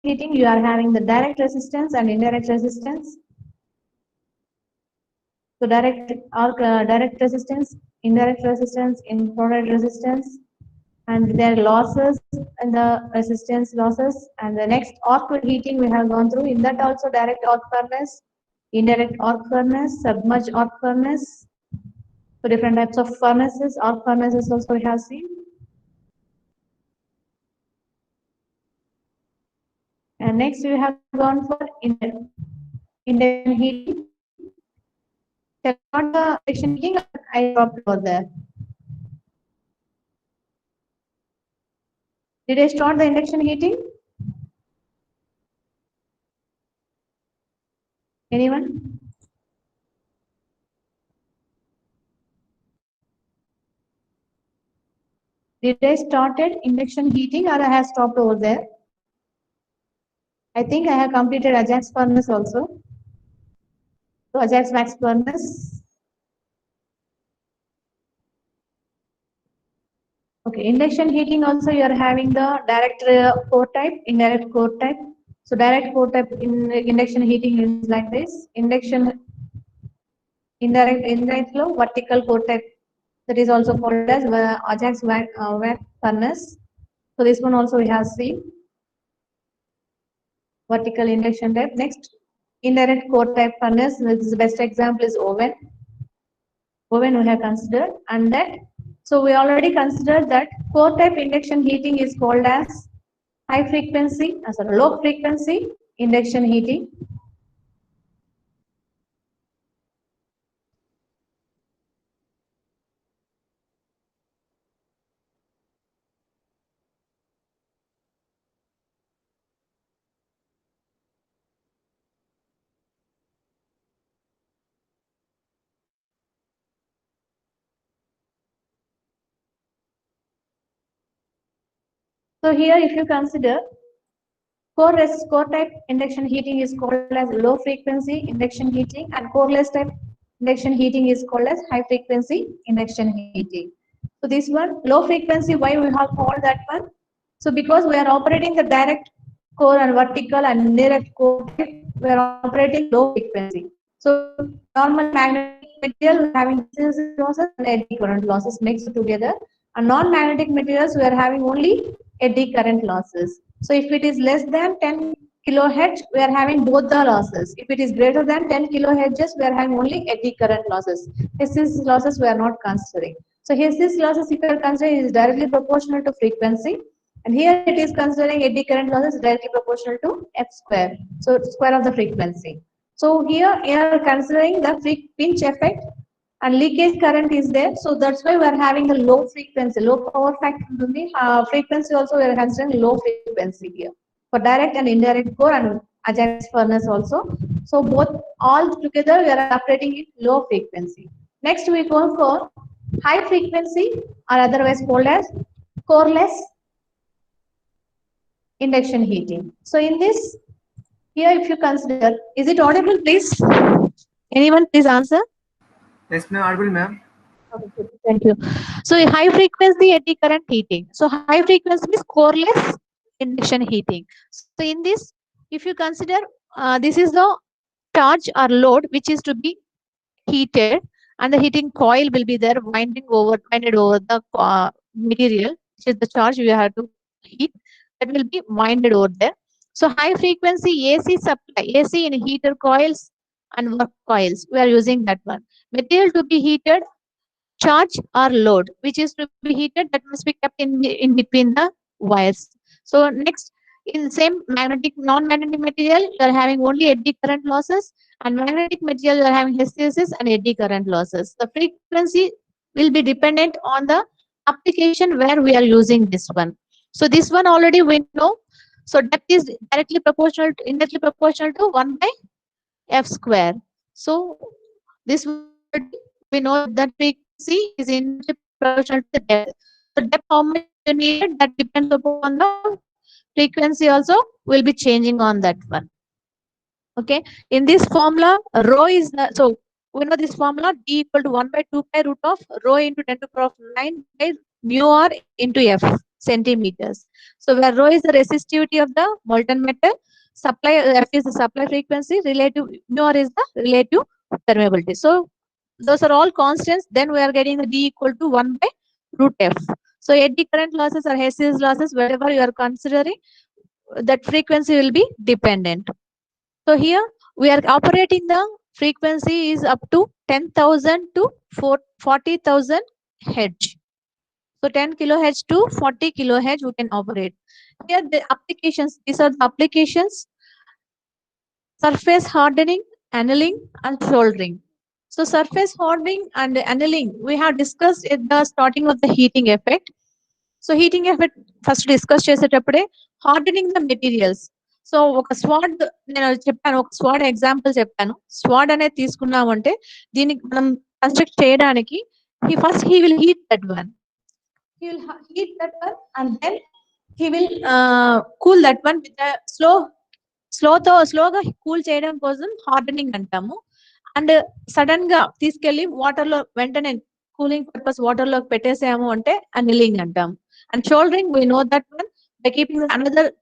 heating, you are having the direct resistance and indirect resistance. So direct resistance, indirect resistance, infrared resistance, and their losses and the resistance losses. And the next arc heating we have gone through. In that also direct arc furnace, indirect arc furnace, submerged arc furnace. So different types of furnaces, arc furnaces also we have seen. And next we have gone for induction heating. Shall I start the induction heating or I dropped over there? Did I start the induction heating? Anyone? Did I started induction heating or I have stopped over there? I think I have completed Ajax furnace also. So Ajax wax furnace. Okay, induction heating also you are having the direct core type, indirect core type. So direct core type in induction heating is like this. Induction indirect flow, vertical core type, that is also called as Ajax wax furnace. So this one also we have seen vertical induction type. Next, indirect core type furnace. This is the best example is oven. Oven we have considered, and that so we already considered that core type induction heating is called as high frequency, sorry, low frequency induction heating. So here if you consider core type induction heating is called as low frequency induction heating, and coreless type induction heating is called as high frequency induction heating. So this one low frequency, why we have called that one? So because we are operating the direct core and vertical and indirect core, we are operating low frequency. So normal magnetic material having hysteresis losses and eddy current losses mixed together, and non-magnetic materials we are having only eddy current losses. So if it is less than 10 kilohertz, we are having both the losses. If it is greater than 10 kilohertz, we are having only eddy current losses. Hysteresis losses we are not considering. So hysteresis losses, if you are considering, is directly proportional to frequency. And here it is considering eddy current losses directly proportional to f square. So square of the frequency. So here you are considering the pinch effect and leakage current is there. So that's why we are having the low frequency, low power factor to the frequency also we are considering low frequency here for direct and indirect core and Ajax furnace also. So both all together we are operating in low frequency. Next we go for high frequency or otherwise called as coreless induction heating. So in this, here if you consider, is it audible please? Anyone please answer? Yes, ma'am. Audible, ma'am. Okay, thank you. So high frequency eddy current heating. So high frequency is coreless induction heating. So in this, if you consider this is the charge or load which is to be heated, and the heating coil will be there winded over the material, which is the charge we have to heat, that will be winded over there. So high frequency AC supply, AC in heater coils and work coils, we are using that one. Material to be heated, charge or load, which is to be heated, that must be kept in between the wires. So next, in same magnetic, non-magnetic material, you are having only eddy current losses, and magnetic material you are having hysteresis and eddy current losses. The frequency will be dependent on the application where we are using this one. So this one already we know. So depth is indirectly proportional to 1 by f square. So this already we know that frequency is indirectly proportional to the depth. So depth how much you needed, that depends upon the frequency also will be changing on that one. Okay, in this formula, rho is the, so we know this formula, D equal to 1 by 2 pi root of rho into 10 to the power of 9 by mu r into f. centimeters. So where rho is the resistivity of the molten metal, supply F is the supply frequency, relative mu r is the relative permeability. So those are all constants. Then we are getting the D equal to 1 by root F. So eddy current losses or Hess's losses, whatever you are considering, that frequency will be dependent. So here we are operating the frequency is up to 10,000 to 40,000 Hz. So 10 kilohertz to 40 kilohertz we can operate. Here the applications, these are the applications: surface hardening, annealing, and soldering. So surface hardening and annealing, we have discussed at the starting of the heating effect. So heating effect first discuss చేసేటప్పుడే hardening the materials. So ఒక స్వాడ్ నేను చెప్పాను, ఒక స్వాడ్ example చెప్పాను. స్వాడ్ అనేది తీసుకున్నామంటే దీనికి మనం కన్స్ట్రక్ట్ చేయడానికి he will heat that one. He will heat that one and then he will cool that one with a స్లోగా కూల్ చేయడం కోసం హార్డనింగ్ అంటాము. అండ్ సడన్ గా తీసుకెళ్లి వాటర్ లో వెంటనే కూలింగ్ పర్పస్ వాటర్ లోకి పెట్టేసాము అంటే అనిలింగ్ అంటాం. And soldering we know that one by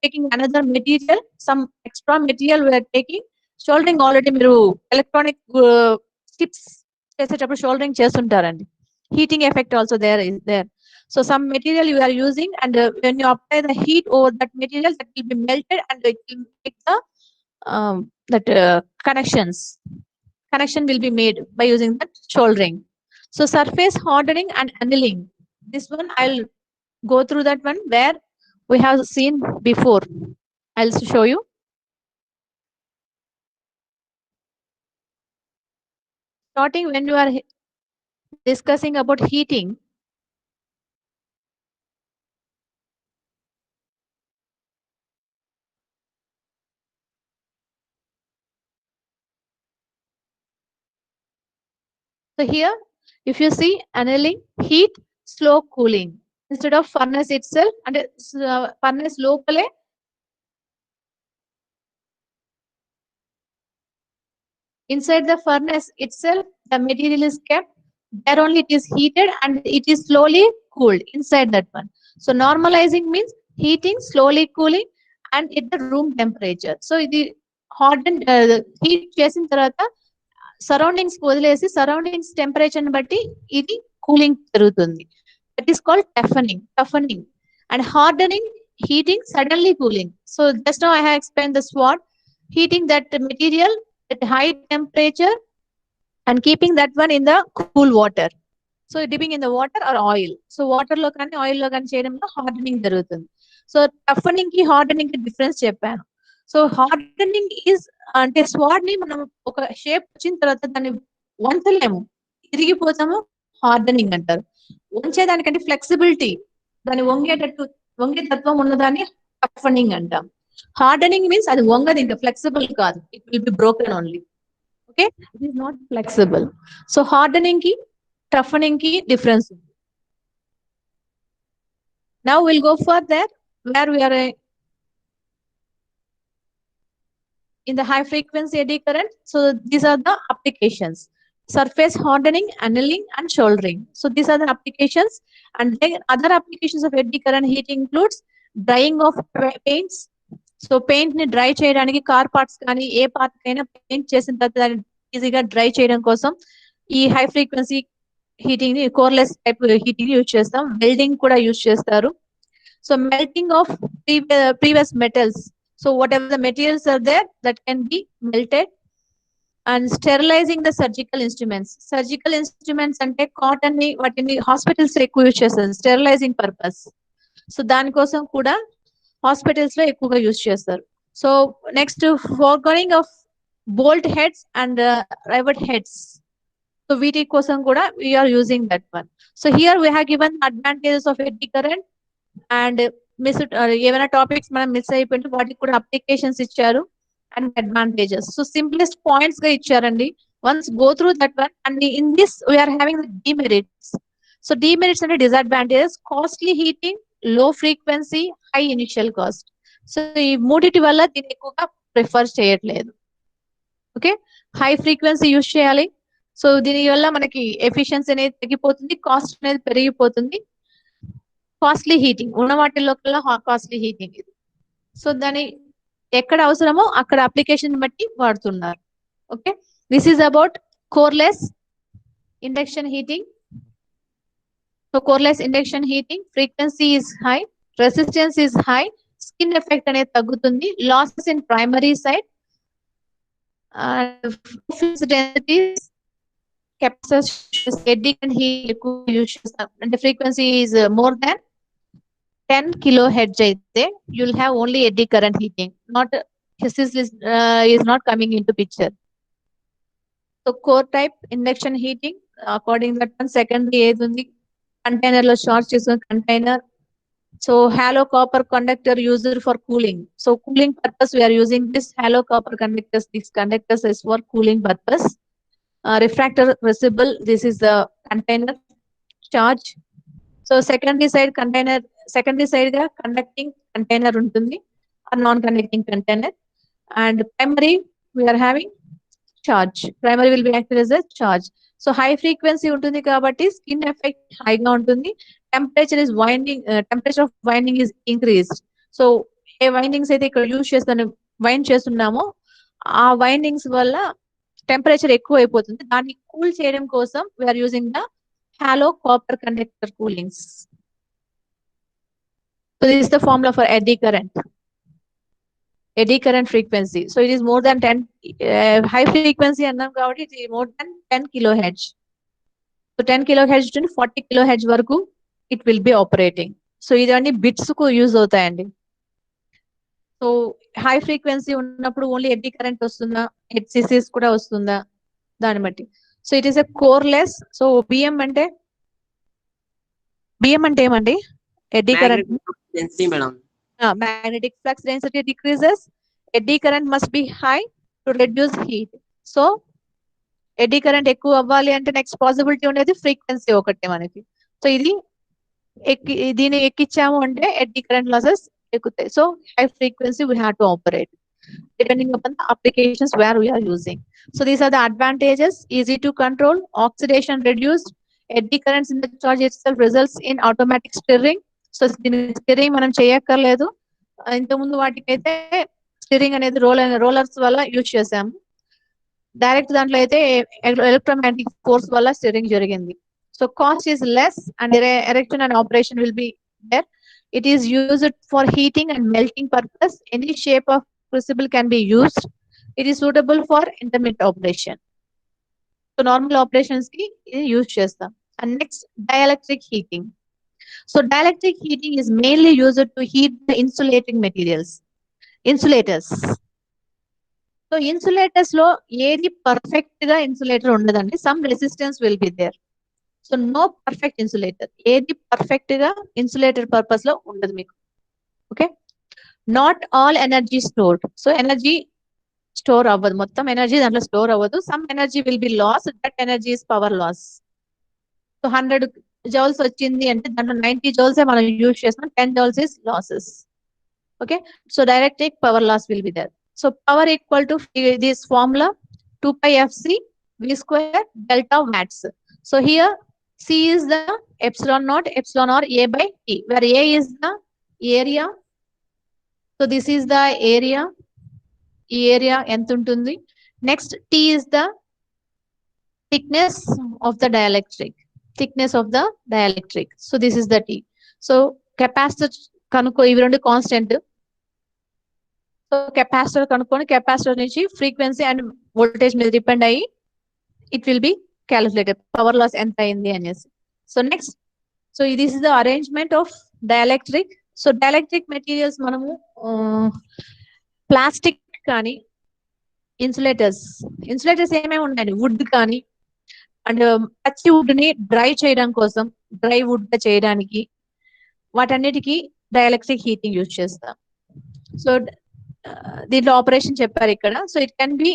taking another material, some extra material we are taking. Soldering already మీరు ఎలక్ట్రానిక్ స్టిప్స్ చేసేటప్పుడు షోల్డరింగ్ చేస్తుంటారండి. Heating effect also there is there. So some material you are using, and when you apply the heat over that material, that will be melted and it will make the connection will be made by using that shouldering. So surface hardening and annealing, this one I'll go through that one where we have seen before. I'll show you. Starting when you are discussing about heating, so here if you see annealing, heat, slow cooling instead of furnace itself, and furnace locally inside the furnace itself the material is kept there, only it is heated and it is slowly cooled inside that one. So normalizing means heating, slowly cooling, and at the room temperature. So ఇది hardened heat చేసిన తర్వాత surroundings వదిలేసి surroundings temperature ని బట్టి ఇది cooling జరుగుతుంది. That is called toughening. And hardening, heating, suddenly cooling. So just now I have explained the SWOT, heating that material at high temperature and keeping that one in the cool water. So dipping in the water or oil. So water lo కానీ oil lo కానీ చేయడంలో hardening జరుగుతుంది. So టఫనింగ్ కి hardening కి difference చెప్పాను. So hardening is అంటే స్వాడ్ ని మనం ఒక షేప్ వచ్చిన తర్వాత దాన్ని వంచలేము, తిరిగిపోతాము, హార్డనింగ్ అంటారు. వంచేదానికంటే ఫ్లెక్సిబిలిటీ, దాన్ని వంగే తత్వం ఉన్నదాన్ని టఫనింగ్ అంటాం. హార్డనింగ్ మీన్స్ అది వంగది, ఇంకా ఫ్లెక్సిబుల్ కాదు, it will be broken only. Okay, it is not flexible. So hardening కి టఫనింగ్ కి డిఫరెన్స్ ఉంది. Now we'll go further where we are in the high frequency eddy current. So these are the applications: surface hardening, annealing, and soldering. So these are the applications. And then other applications of eddy current heat includes drying of paints. So paint ni dry cheyadaniki car parts కానీ ఏ part కైనా paint చేసిన తర్వాత దాన్ని ఈజీగా dry చేయడం కోసం ఈ high frequency heating ని, కోర్లెస్ టైప్ హీటింగ్ యూజ్ చేస్తాం. వెల్డింగ్ కూడా యూజ్ చేస్తారు. So melting of previous metals. So whatever the materials are there that can be melted. And sterilizing the surgical instruments. Surgical instruments ante cotton ni vatini hospitals lo ekku use chesaru sterilizing purpose. So dani kosam kuda hospitals lo ekkuga use chesaru. So next, foregoing of bolt heads and rivet heads. So VT kosam kuda we are using that one. So here we have given advantages of eddy current and ఏమైనా topics మనం miss అయిపోయింటే వాటికి కూడా applications ఇచ్చారు and advantages. So simplest points గా ఇచ్చారండి. Once go through that one. And in this we are having the demerits. So demerits అంటే disadvantages: costly heating, low frequency, high initial cost. So ఈ మూడిటి వల్ల దీన్ని ఎక్కువగా ప్రిఫర్ చేయట్లేదు. ఓకే, హై ఫ్రీక్వెన్సీ యూజ్ చేయాలి. సో దీని వల్ల మనకి ఎఫిషియన్సీ అనేది తగ్గిపోతుంది, కాస్ట్ అనేది పెరిగిపోతుంది. కాస్ట్లీ హీటింగ్ ఉన్న వాటిల్లో కల్లా కాస్ట్లీ హీటింగ్ ఇది. సో దాని ఎక్కడ అవసరమో అక్కడ అప్లికేషన్ బట్టి వాడుతున్నారు. Okay, this is about coreless induction heating. So coreless induction heating frequency is high, resistance is high, skin effect అనేది తగ్గుతుంది, losses in primary side, densities, capacity ఎక్కువ యూజ్ చేస్తాం అంటే frequency is more than 10 kilohertz అయితే you'll have only eddy current heating, not hysteresis is not coming into picture. So core type induction heating according to that one, secondary ఏది ఉంది container లో short చేసుకున్న container. So hollow copper conductor used for cooling. So cooling purpose we are using this hollow copper conductors. These conductors is for cooling purpose. Refractor crucible, this is the container charge. So secondary side container, secondary side గా conducting container ఉంటుంది, non conducting container. And primary we are having charge, primary will be acted as a charge. So high frequency ఉంటుంది కాబట్టి skin effect హైగా ఉంటుంది. Temperature is winding, temperature of winding is increased. So ఏ windings అయితే ఇక్కడ use wind చేస్తున్నామో ఆ windings వల్ల టెంపరేచర్ ఎక్కువ అయిపోతుంది. దాన్ని కూల్ చేయడం కోసం we are using the hollow copper conductor coolings. So this is the formula for eddy current. Eddy current frequency. So it is more than 10 high frequency annam kabatti it is more than 10 kilohertz. So 10 kilohertz to 40 kilohertz varaku it will be operating. So idanni bits ku use avutayandi. So high frequency unnappudu only eddy current vastunda, HCCs kuda vastunda dani batti. So it is a coreless. So BM అంటే ఏమండి? Eddy current density madam. Magnetic flux density decreases, eddy current must be high to reduce heat. So eddy current ఎక్కువ అవ్వాలి అంటే next possibility ఉండేది frequency ఒకటే మనకి. So ఇది దీన్ని ఎక్కించాము అంటే eddy current losses ఎక్కుతాయి. So high frequency we have to operate depending upon the applications where we are using. So these are the advantages: easy to control, oxidation reduced, eddy currents in the charge itself results in automatic stirring. So stirring మనం చేయక్కర్లేదు. ఇంతకుముందు వాటికైతే stirring అనేది rollers వల్ల use చేసాము. Direct దాంట్లో అయితే electromagnetic force వల్ల స్టిరింగ్ జరిగింది. So cost is less and erection and operation will be there. It is used for heating and melting purpose. Any shape of crucible can be used. It is suitable for intermittent operation. So normal operations ki use chestam. And next, dielectric heating. So dielectric heating is mainly used to heat the insulating materials. Insulators. So insulators lo edi perfect ga insulator undadandi. Some resistance will be there. So no perfect insulator. Edi perfect ga insulator purpose lo undadu meeku. Okay. Not all energy stored. So energy store అవ్వదు, మొత్తం energy దాంట్లో store అవ్వదు. Some energy will be loss, that energy is power loss. So 100 joules వచ్చింది అంటే దాంట్లో 90 joules మనం use చేస్తాం, 10 joules is losses. Okay, so direct power loss will be there. So power equal to this formula 2πfc v square delta watts. So here C is the epsilon naught, epsilon or A by T, where A is the area. So this is the area. ఈ area ఎంత ఉంటుంది? Next T is the thickness of the dielectric, thickness of the dielectric. So this is the T. So capacitor కనుక్కో, ఇవి రెండు constant. So capacitor కనుక్కొని capacitor నుంచి frequency and voltage మీద depend అయ్యి it will be calculated power loss ఎంత అయింది అనేసి. So next, so this is the arrangement of dielectric. So dielectric materials మనము ప్లాస్టిక్ కానీ ఇన్సులేటర్స్ ఏమేమి ఉన్నాయండి, వుడ్ కానీ అండ్ పచ్చి వుడ్ ని డ్రై చేయడం కోసం, డ్రై వుడ్ చేయడానికి వాటన్నిటికీ డైఎలక్ట్రిక్ హీటింగ్ యూజ్ చేస్తాం. సో దీంట్లో ఆపరేషన్ చెప్పారు ఇక్కడ. So it can be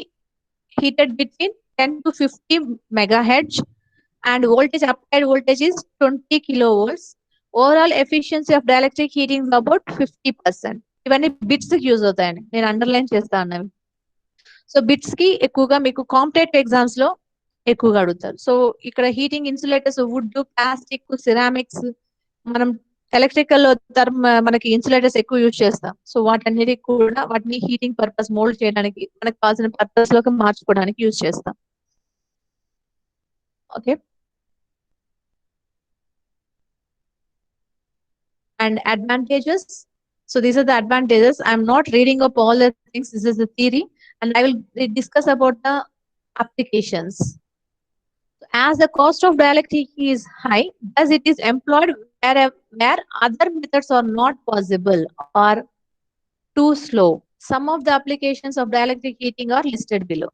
heated between 10 to 50 megahertz and voltage, applied voltage is 20 kilovolts. Overall efficiency of dielectric heating is about 50%. ఇవన్నీ బిట్స్ కి యూజ్ అవుతాయండి, నేను అండర్లైన్ చేస్తాను. సో బిట్స్ కి ఎక్కువగా మీకు కాంపిటేటివ్ ఎగ్జామ్స్ లో ఎక్కువగా అడుగుతారు. సో ఇక్కడ heating insulators wood, plastic, ceramics మనం ఎలక్ట్రికల్ మనకి ఇన్సులేటర్స్ ఎక్కువ యూజ్ చేస్తాం. సో వాటన్నిటికి కూడా వాటిని హీటింగ్ పర్పస్ మోల్డ్ చేయడానికి మనకు కావాల్సిన పర్పస్ లోకి మార్చుకోవడానికి యూజ్ చేస్తాం. Okay. And advantages. So these are the advantages. I'm not reading up all the things. This is the theory, and I will discuss about the applications. As the cost of dielectric heat is high, thus it is employed where other methods are not possible or too slow. Some of the applications of dielectric heating are listed below.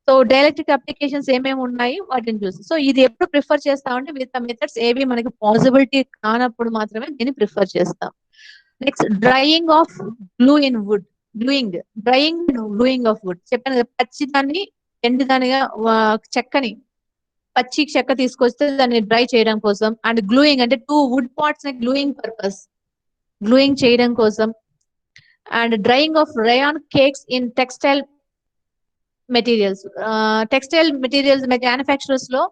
So dielectric applications ఏమేమి ఉన్నాయి వాటిని చూసి, so ఇది ఎప్పుడు prefer చేస్తామంటే with methods ఏవి మనకి possibility కానప్పుడు మాత్రమే దీన్ని ప్రిఫర్ చేస్తాం. Next drying of glue in wood. Drying of wood చెప్పాను కదా, పచ్చిదాన్ని ఎండుదానిగా చెక్కని పచ్చి చెక్క తీసుకొస్తే దాన్ని డ్రై చేయడం కోసం. అండ్ గ్లూయింగ్ అంటే 2 వుడ్ పార్ట్స్ ని గ్లూయింగ్ చేయడం కోసం. And drying of rayon cakes in textile materials. Textile materials manufacturers లో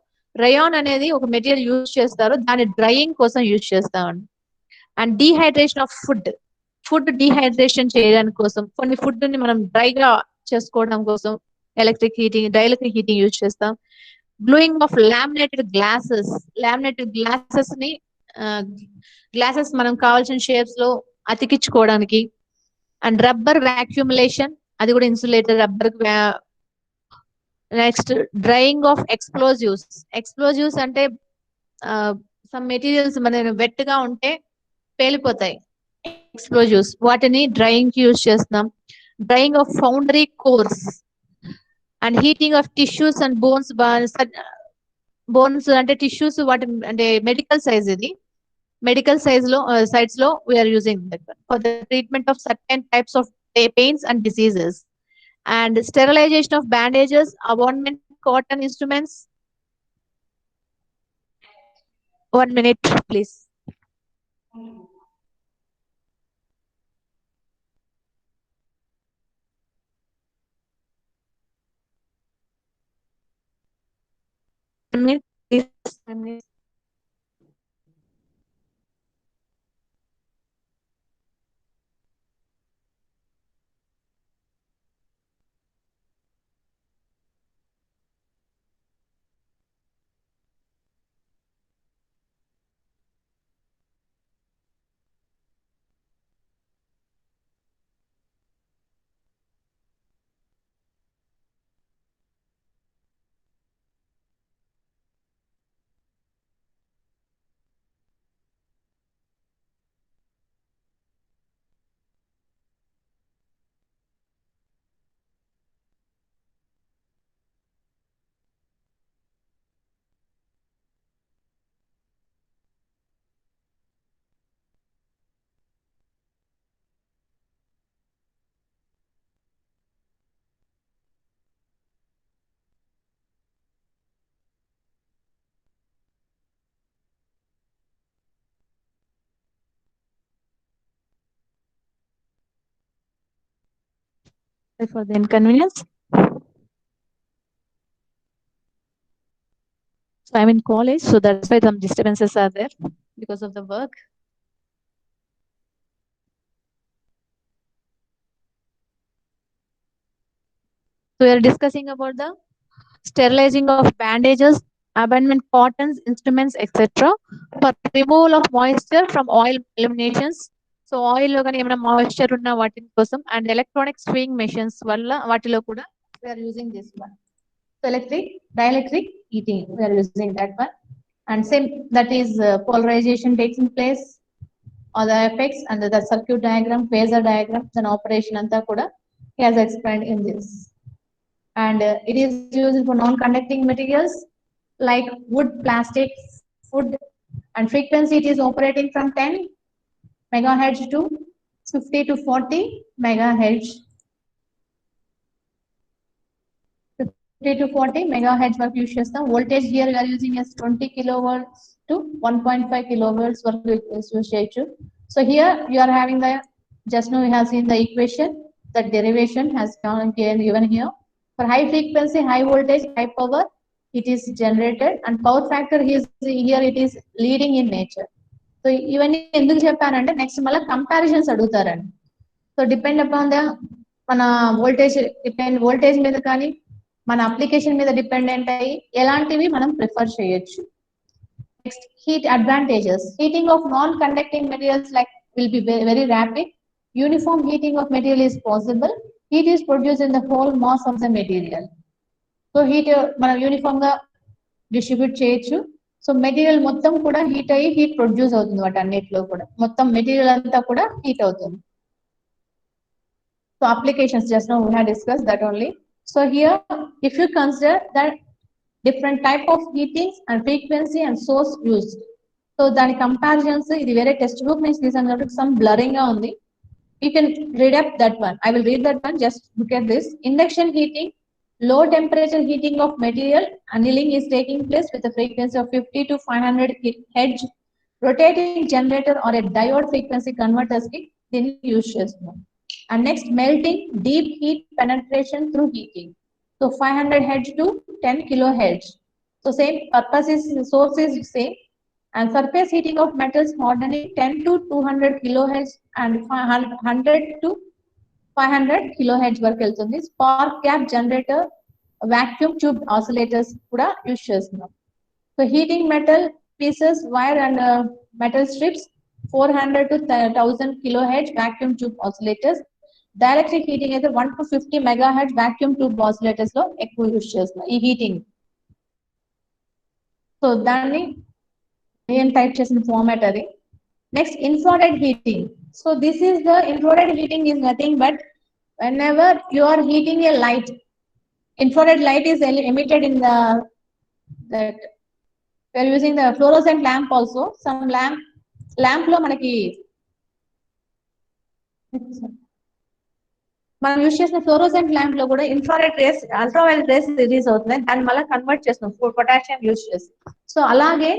రయాన్ అనేది ఒక మెటీరియల్ యూజ్ చేస్తారు, దాన్ని డ్రైయింగ్ కోసం యూజ్ చేస్తామండి. And dehydration of food dehydration చేయడానికి కోసం, కొన్ని ఫుడ్ ని మనం డ్రైగా చేసుకోవడం కోసం డైఎలక్ట్రిక్ హీటింగ్ యూజ్ చేస్తాం. గ్లూయింగ్ ఆఫ్ లామినేటెడ్ గ్లాసెస్ ని గ్లాసెస్ మనం కావాల్సిన షేప్స్ లో అతికించుకోవడానికి. అండ్ రబ్బర్ వ్యాక్యూములేషన్, అది కూడా insulator rubber. Next drying of explosives అంటే సమ్ మెటీరియల్స్ మన వెట్ గా ఉంటే పేలిపోతాయి, ఎక్స్ప్లోజివ్స్, వాటిని డ్రైయింగ్ కి యూజ్ చేస్తున్నాం. Drying of foundry cores and heating of tissues and bones అంటే టిష్యూస్, వాటి అంటే మెడికల్ సైడ్స్ లో we are using for the treatment of certain types of pains and diseases. And sterilization of bandages, abondment cotton instruments. 1 minute, please. One minute, please. 1 minute. For the inconvenience. So I'm in college, so that's why some disturbances are there because of the work. So we are discussing about the sterilizing of bandages, abandonment cottons, instruments, etc. for removal of moisture from oil eliminations. So oil lo gani emana moisture unna vatin kosam, and electronic swing machines valla vatilo kuda we are using this one. So dielectric heating, we are using that one. And same, that is polarization taking place, or the effects under the circuit diagram, phasor diagram, and operation anta kuda he has explained in this. And it is used for non-conducting materials like wood, plastics, food, and frequency it is operating from 10 megahertz to 50 to 40 megahertz. 50 to 40 megahertz work use chestam. Voltage here we are using as 20 kilovolts to 1.5 kilovolts work use cheyachu. So here you are having the, just now we have seen the equation, the derivation has given here. For high frequency, high voltage, high power, it is generated, and power factor here it is leading in nature. So ఇవన్నీ ఎందుకు చెప్పానంటే next మళ్ళీ comparisons అడుగుతారండి. So depend upon the మన voltage మీద కానీ మన application మీద డిపెండెంట్ అయ్యి ఎలాంటివి మనం ప్రిఫర్ చేయొచ్చు. Next heat advantages. Heating of non conducting materials like will be very rapid. Uniform heating of material is possible. Heat is produce in the whole mass of the material. So heat మనం uniform గా distribute చేయొచ్చు. So material మొత్తం కూడా heat అయ్యి heat produce అవుతుంది వాటి అన్నిటిలో కూడా, మొత్తం మెటీరియల్ అంతా కూడా హీట్ అవుతుంది. So applications just now we have discussed that only. So here if you consider that different type of heatings and frequency and source used, so దాని comparisons ఇది వేరే టెక్స్ట్ బుక్ నుంచి తీసాను కాబట్టి some blurring గా ఉంది. You can read up that one. I will read that one. Just look at this. Induction heating, low temperature heating of material annealing is taking place with a frequency of 50 to 500 Hz. Rotating generator or a diode frequency converters ki దీన్ని use చేస్తున్నాం. And next, melting, deep heat penetration through heating. So 500 Hz to 10 kilohertz. So same purpose is, source is same. And surface heating of metals hardening 10 to 200 kilohertz and 100 to 500 kilohertz వరకు వెళ్తుంది. Spark gap generator, vacuum tube oscillators కూడా use చేస్తున్నాం. So heating metal pieces, wire and metal strips 400 to 1000 kilohertz vacuum tube oscillators. Direct heating అయితే 1 to 50 MHz vacuum tube oscillators లో ఎక్కువ use చేస్తున్నాం ఈ heating. So దాన్ని నేను టైప్ చేసిన ఫార్మాట్ అది. Next infrared heating. So this is the infrared heating is nothing but whenever you are heating a light, infrared light is emitted in the that we are using the fluorescent lamp also. Some lamp లో మనకి మనం use చేసిన fluorescent lamp లో కూడా infrared race, ultraviolet race release అవుతున్నాయి. దాన్ని మళ్ళీ convert చేస్తున్నాం పొటాషియం యూజ్ చేసి. సో అలాగే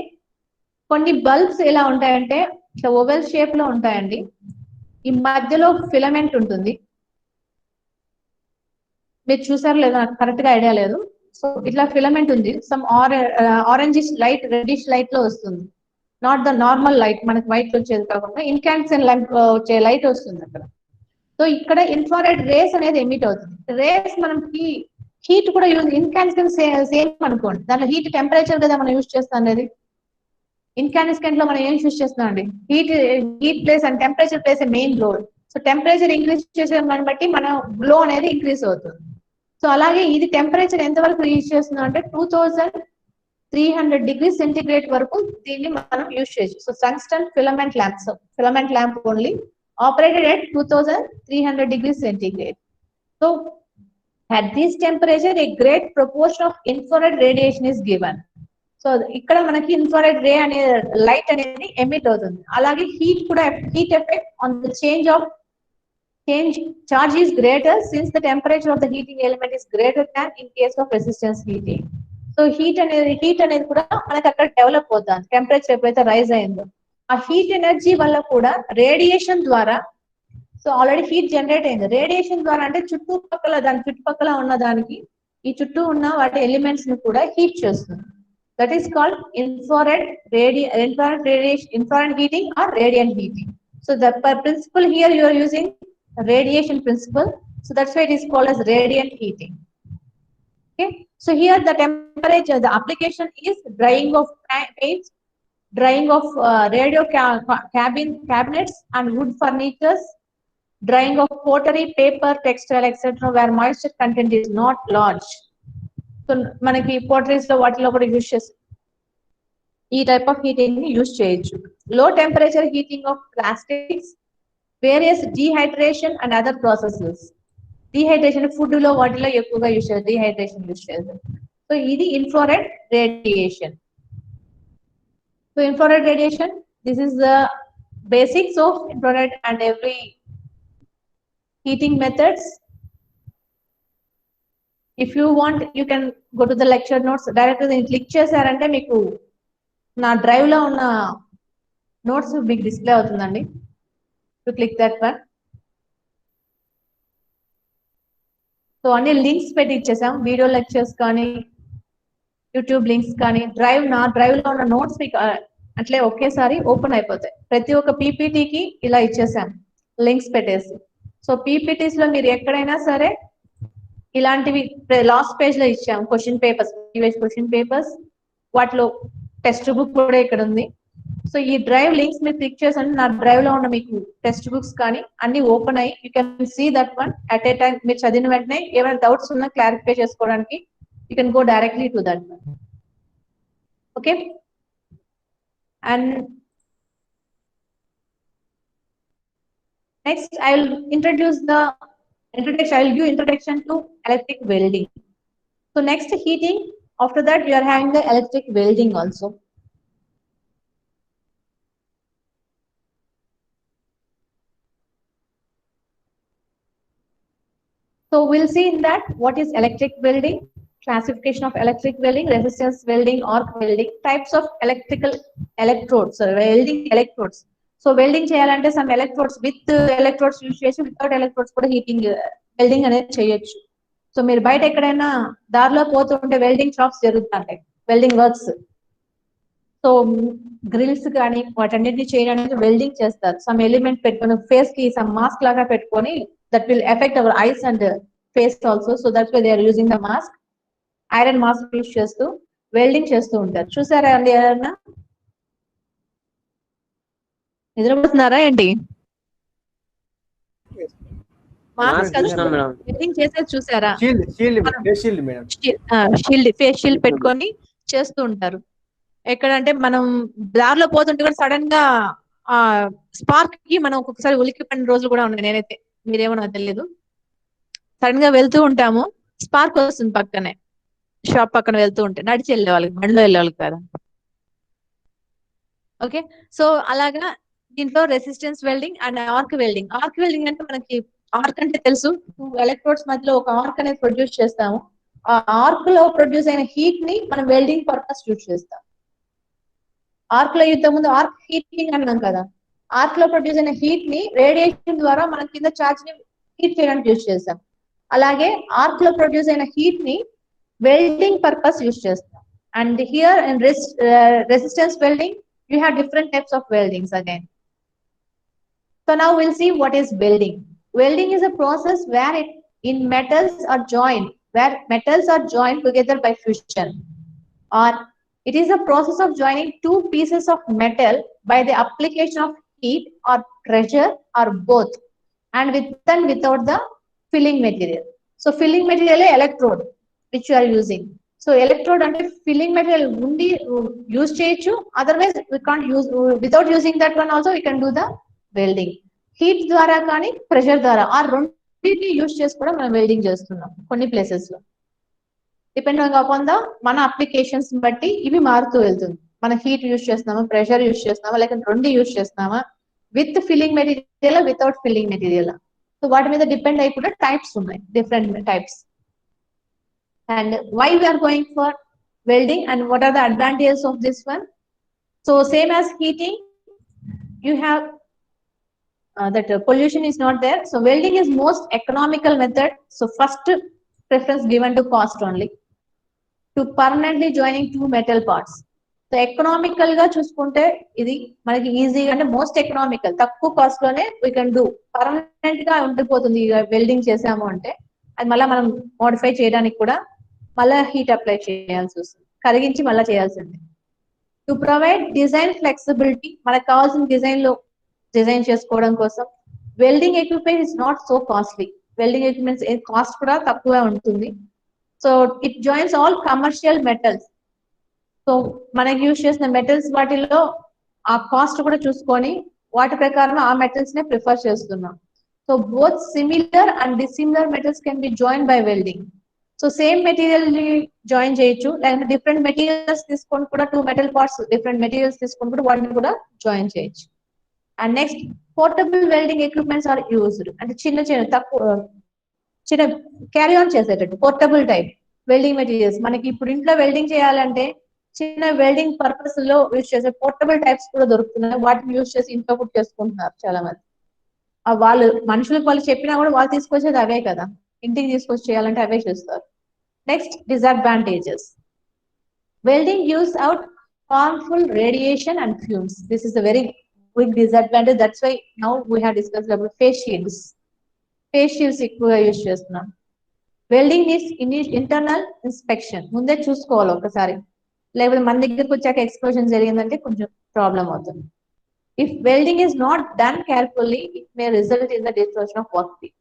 కొన్ని బల్బ్స్ ఎలా ఉంటాయంటే ఇట్లా ఓవెల్ షేప్ లో ఉంటాయండి. ఈ మధ్యలో ఫిలమెంట్ ఉంటుంది. మీరు చూసారు లేదా నాకు కరెక్ట్ గా ఐడియా లేదు. సో ఇట్లా ఫిలమెంట్ ఉంది. Some orangish light, reddish light లో వస్తుంది. నాట్ ద నార్మల్ లైట్ మనకి వైట్ వచ్చేది కాకుండా ఇన్కాన్సెంట్ లైట్ వచ్చే లైట్ వస్తుంది అక్కడ. సో ఇక్కడ ఇన్ఫ్రారెడ్ రేస్ అనేది ఎమిట్ అవుతుంది. రేస్ మనకి హీట్ కూడా యూజ్, ఇన్కాన్సెంట్ సేమ్ అనుకోండి, దాంట్లో హీట్ టెంపరేచర్ కదా మనం యూజ్ చేస్తాం అనేది. ఇన్కాన్సెంట్ లో మనం ఏం యూజ్ చేస్తున్నాం అండి, heat place and temperature place main role. So temperature increase చేసే దాన్ని బట్టి మన గ్లో అనేది ఇంక్రీజ్ అవుతుంది. సో అలాగే ఇది టెంపరేచర్ ఎంత వరకు యూజ్ చేస్తున్నాం అంటే 2300 degrees centigrade వరకు దీన్ని మనం యూజ్ చేయొచ్చు. So tungsten filament lamps, filament lamp only operated at 2300 degrees centigrade. So at this temperature a great proportion of infrared radiation is given. So ఇక్కడ మనకి ఇన్ఫ్రారెడ్ రే అనే లైట్ అనేది ఎమిట్ అవుతుంది. అలాగే హీట్ కూడా, heat effect on the change charge is greater since the temperature of the heating element is greater than in case of resistance heating. So heat అనేది కూడా మనకి అక్కడ డెవలప్ అవుతుంది. టెంపరేచర్ ఎప్పుడైతే రైజ్ అయిందో ఆ హీట్ ఎనర్జీ వల్ల కూడా రేడియేషన్ ద్వారా, సో ఆల్రెడీ హీట్ జనరేట్ అయింది, రేడియేషన్ ద్వారా అంటే చుట్టుపక్కల ఉన్న దానికి, ఈ చుట్టూ ఉన్న వాటి ఎలిమెంట్స్ ని కూడా హీట్ చేస్తుంది. That is called infrared heating or radiant heating. So the principle here you are using radiation principle, so that's why it is called as radiant heating. Okay, so here the temperature, the application is drying of paints, drying of radio cabinets and wood furnitures, drying of pottery, paper, textile, etc., where moisture content is not large. So manaki potteries lo vaatilo kuda use chesi ee type of heating ni use cheyochu. Low temperature heating of plastics, various dehydration and other processes. Dehydration food lo vaatilo ekkuva use cheyaru, dehydration use cheyaru. So idi infrared radiation. So infrared radiation, this is the basics of infrared and every heating methods. If you want, you can go to the lecture notes. Directly click chesarante meeku na drive lo unna notes big display avutundandi. To click that one. So అన్ని links పెట్టి ఇచ్చేసాం, video lectures కానీ YouTube links కానీ. Drive లో ఉన్న notes మీకు అట్లే ఒకేసారి ఓపెన్ అయిపోతాయి. ప్రతి ఒక్క పీపీటీకి ఇలా ఇచ్చేసాం లింక్స్ పెట్టేసి. సో పీపీటీస్ లో మీరు ఎక్కడైనా సరే ఇలాంటివి లాస్ట్ పేజ్ లో ఇచ్చాం క్వశ్చన్ పేపర్స్, క్వశ్చన్ పేపర్స్, వాటిలో టెక్స్ట్ బుక్ కూడా ఇక్కడ ఉంది. సో ఈ డ్రైవ్ లింక్స్ మీరు క్లిక్ చేసండి, నా డ్రైవ్ లో ఉన్న మీకు టెక్స్ట్ బుక్స్ కానీ అన్ని ఓపెన్ అయ్యి you can see that one at a time. మీరు చదివిన వెంటనే ఏమైనా డౌట్స్ ఉన్నా క్లారిఫై చేసుకోవడానికి you can go directly to that one. Okay, and next I will introduce the introduction. I will give introduction to electric welding. So next heating. After that, we are having the electric welding also. So we'll see in that what is electric welding, classification of electric welding, resistance welding, arc welding, types of electrical electrodes, welding electrodes. So welding cheyalante some electrodes with electrodes use cheyachu, without electrodes kuda heating welding anedi cheyachu. So meer bayata ekkadaina darlo potunte welding shops jarugutuntayi, welding works. So grills కానీ వాటన్నిటిని చేయడానికి welding చేస్తారు. Some element పెట్టుకొని face కి some mask లాగా పెట్టుకొని that will affect our eyes and face also. So that's why they are using the mask. Iron mask use చేస్తూ welding చేస్తూ ఉంటారు. చూసారా అండి ఎవరన్నా? నిద్రపోతున్నారా ఏంటి? మాస్క్ వెల్డింగ్ చేసేది చూసారా? షీల్డ్, ఫేస్ షీల్డ్ పెట్టుకొని చేస్తూ ఉంటారు. ఎక్కడంటే మనం దారిలో పోతుంటే కూడా సడన్ గా ఆ స్పార్క్ కి మనం ఒక్కొక్కసారి ఉలిక్కిపడిన రోజులు కూడా ఉన్నాయి. నేనైతే, మీరేమో నాకు తెలియదు, సడన్ గా వెళ్తూ ఉంటాము, స్పార్క్ వస్తుంది పక్కనే, షాప్ పక్కన వెళ్తూ ఉంటే, నడిచి వెళ్ళే వాళ్ళకి, బండిలో వెళ్ళే వాళ్ళకి కదా. ఓకే, సో అలాగా దీంట్లో resistance welding and arc welding. Arc welding అంటే మనకి ఆర్క్ అంటే తెలుసు, ఎలక్ట్రోడ్స్ మధ్యలో ఒక ఆర్క్ అనేది ప్రొడ్యూస్ చేస్తాము. ఆ ఆర్క్ లో ప్రొడ్యూస్ అయిన హీట్ ని మనం వెల్డింగ్ పర్పస్ యూజ్ చేస్తాం. ఆర్క్ లో ఇంత ముందు ఆర్క్ హీటింగ్ అన్నాం కదా, ఆర్క్ లో ప్రొడ్యూస్ అయిన హీట్ ని రేడియేషన్ ద్వారా మనం కింద చార్జ్ ని హీట్ చేయడానికి యూజ్ చేస్తాం. అలాగే ఆర్క్ లో ప్రొడ్యూస్ అయిన హీట్ ని వెల్డింగ్ పర్పస్ యూజ్ చేస్తాం. And here in resistance welding you have different types of weldings again. So now we'll see what is welding. Welding is a process where metals are joined together by fusion, or it is a process of joining two pieces of metal by the application of heat or pressure or both, and with and without the filling material. So filling material is electrode which you are using. So electrode అంటే filling material ఉండి use చేయొచ్చు, otherwise we can't use, without using that one also we can do the welding. Heat ద్వారా కానీ pressure ద్వారా ఆ రెండింటిని use చేసి కూడా మనం వెల్డింగ్ చేస్తున్నాం కొన్ని ప్లేసెస్ లో. డిపెండింగ్ అపాన్ ద మన అప్లికేషన్స్ బట్టి ఇవి మారుతూ వెళ్తుంది. మన హీట్ యూజ్ చేస్తున్నామా, ప్రెషర్ యూజ్ చేస్తున్నామా, లేక రెండు యూజ్ చేస్తున్నామా, with filling material, without filling material. So వాటి మీద డిపెండ్ అయి కూడా టైప్స్ ఉన్నాయి, different types. And why we are going for welding and what are the advantages of this one? So same as heating, you have that pollution is not there. So welding is most economical method. So first preference given to cost only, to permanently joining two metal parts. So economical ga chusukunte idi manaki easy ante most economical, takku cost lone we can do, permanent ga undipotundi welding chesamu ante. అది మళ్ళీ మనం modify చేయడానికి కూడా మళ్ళీ heat apply చేయాల్సి వస్తుంది, కరిగించి మళ్ళీ చేయాల్సింది. టు ప్రొవైడ్ డిజైన్ ఫ్లెక్సిబిలిటీ, మనకు కావాల్సిన డిజైన్ లో డిజైన్ చేసుకోవడం కోసం. Welding equipment is not so costly, welding equipments cost కూడా తక్కువే ఉంటుంది. So it joins all commercial metals. So మనకి యూజ్ చేసిన మెటల్స్ వాటిల్లో ఆ కాస్ట్ కూడా చూసుకొని వాటి ప్రకారం ఆ మెటల్స్ నే ప్రిఫర్ చేస్తున్నాం. So both similar and dissimilar metals can be joined by welding. So same material ni join cheyochu, like different materials తీసుకొని కూడా two metal parts, different materials తీసుకొని కూడా వాటిని కూడా join cheyochu. And next, portable welding equipments are used. అంటే చిన్న carry on చేసేటట్టు portable type welding materials. మనకి ఇప్పుడు ఇంట్లో వెల్డింగ్ చేయాలంటే చిన్న వెల్డింగ్ పర్పస్ లో యూజ్ చేసే పోర్టబుల్ టైప్స్ కూడా దొరుకుతున్నాయి, వాటిని యూజ్ చేసి ఇంట్లో కూడా చేసుకుంటున్నారు చాలా మంది. వాళ్ళు మనుషులకు వాళ్ళు చెప్పినా కూడా వాళ్ళు తీసుకొచ్చేది అవే కదా, ఇంటికి తీసుకొచ్చి చేయాలంటే అవే చేస్తారు. Next, disadvantages. Welding use out harmful radiation and fumes. This is a very big disadvantage. That's why now we have discussed about face shields. Face shields ఎక్కువగా యూజ్ చేస్తున్నాం. వెల్డింగ్ ఈస్ ఇంటర్నల్ ఇన్స్పెక్షన్, ముందే చూసుకోవాలి ఒకసారి, లేకపోతే మన దగ్గరకు వచ్చాక explosion జరిగిందంటే కొంచెం ప్రాబ్లం అవుతుంది. If welding is not done carefully it may result in the destruction of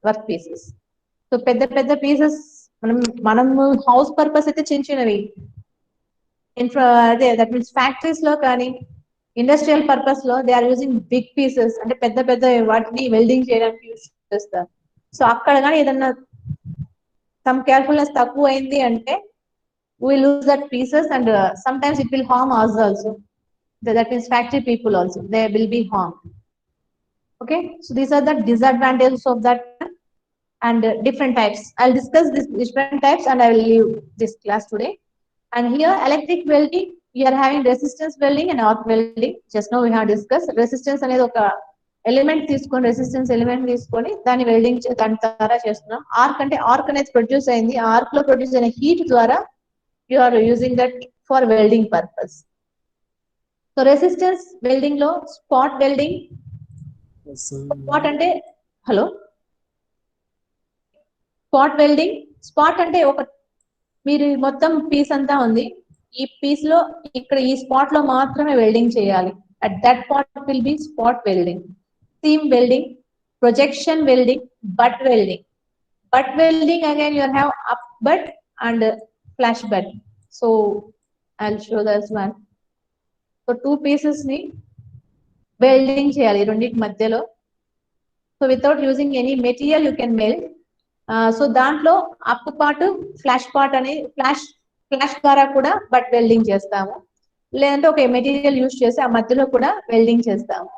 work pieces. So పెద్ద పెద్ద పీసెస్ మనం హౌస్ పర్పస్ అయితే చిన్న చిన్నవి, అదే దట్ మీన్స్ ఫ్యాక్టరీస్ లో కానీ ఇండస్ట్రియల్ పర్పస్ లో they are using big pieces, అంటే పెద్ద పెద్ద వాటిని వెల్డింగ్ చేయడానికి యూజ్ చేస్తారు. సో అక్కడ కానీ ఏదన్నా సమ్ కేర్ఫుల్నెస్ తక్కువ అయింది అంటే we lose that pieces, and sometimes it will harm us also. That means factory people also, they will be harmed. Okay, so these are the disadvantages of that, and different types. I'll discuss these different types and I will leave this class today. And here electric welding, we are having resistance welding and arc welding. Just now we have discussed resistance అనేది ఒక element తీసుకొని, resistance element తీసుకొని దాన్ని welding దాని ద్వారా చేస్తున్నాం. Arc అంటే arc అనేది ప్రొడ్యూస్ అయింది, ఆర్క్ లో ప్రొడ్యూస్ అయిన హీట్ ద్వారా you are using that for welding purpose. So resistance welding lo spot welding, spot ante hello, spot welding, spot ante oka మీరు మొత్తం పీస్ అంతా ఉంది, ఈ పీస్ లో ఇక్కడ ఈ స్పాట్ లో మాత్రమే వెల్డింగ్ చేయాలి. At that point will be spot welding. Seam welding, projection welding, butt welding. Butt welding again you have up butt and flash butt. So I'll show this one. So two pieces ni welding cheyali రెండిటి మధ్యలో. So without using any material you can weld. So దాంట్లో up part flash part అని flash ద్వారా కూడా but welding చేస్తాము, లేదంటే ఒక material use చేసి ఆ మధ్యలో కూడా వెల్డింగ్ చేస్తాము.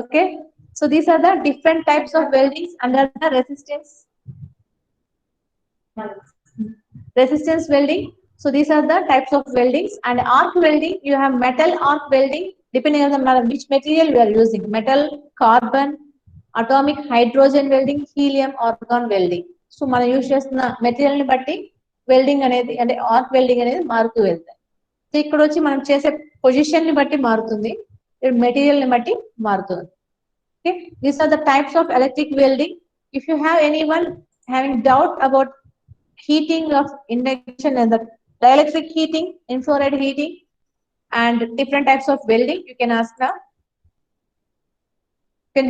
Okay, so these are the different types of weldings under the resistance welding. So these are the types of weldings. And arc welding, you have metal arc welding, depending on the which material we are using, metal, carbon, atomic hydrogen welding, helium, argon welding. So మనం use చేస్తున్న material ని బట్టి welding అనేది అంటే arc welding అనేది మారుతూ వెళ్తాయి. So ఇక్కడ వచ్చి మనం చేసే పొజిషన్ ని బట్టి మారుతుంది, మెటీరియల్ ని బట్టి మారుతుంది. Okay, these are the types of electric welding. If you have anyone having doubt about heating of induction and the dielectric heating, infrared heating, and different types of welding, you can ask now. You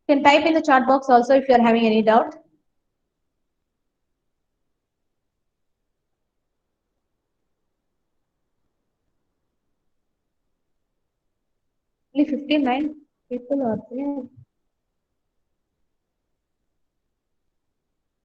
can type in the chat box also if you are having any doubt. Only 59 people are there.